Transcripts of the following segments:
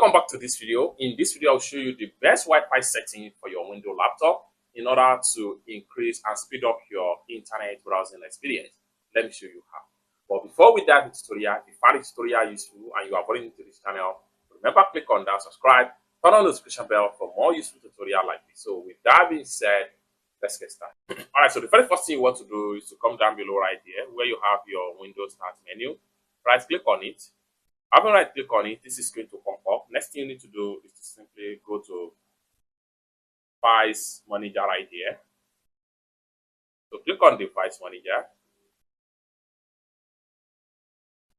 Welcome back to this video. In this video, I'll show you the best Wi-Fi setting for your Windows laptop in order to increase and speed up your internet browsing experience. Let me show you how. But before we dive into the tutorial, if you find the tutorial useful and you are brand new to this channel, remember click on that subscribe, turn on the notification bell for more useful tutorial like this. So with that being said, let's get started. Alright, so the very first thing you want to do is to come down below right here where you have your Windows Start menu. Right click on it. After right click on it, this is going to pop up. Next thing you need to do is to simply go to Device Manager right here. So click on Device Manager.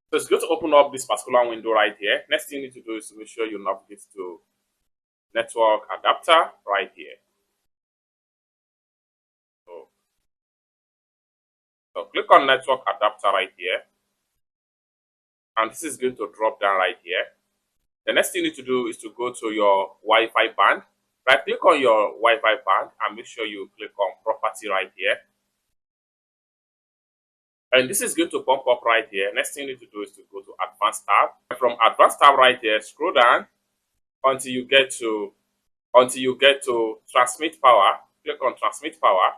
So it's going to open up this particular window right here. Next thing you need to do is to make sure you navigate to Network Adapter right here. So click on Network Adapter right here. And this is going to drop down right here. The next thing you need to do is to go to your Wi-Fi band. Right click on your Wi-Fi band and make sure you click on Property right here. And this is going to pop up right here. Next thing you need to do is to go to Advanced tab. And from Advanced tab right here, scroll down until you get to Transmit Power. Click on Transmit Power,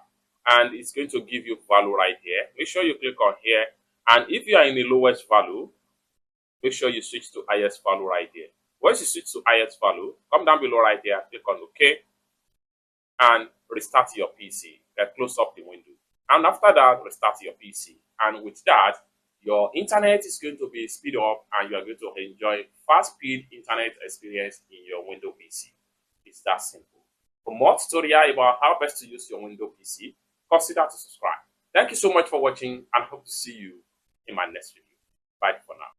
and it's going to give you value right here. Make sure you click on here, and if you are in the lowest value, make sure you switch to highest value right here. Once you switch to highest value, come down below right here, click on OK, and restart your PC. Then close up the window. And after that, restart your PC. And with that, your internet is going to be speed up and you are going to enjoy fast speed internet experience in your Windows PC. It's that simple. For more tutorial about how best to use your Windows PC, consider to subscribe. Thank you so much for watching and hope to see you in my next video. Bye for now.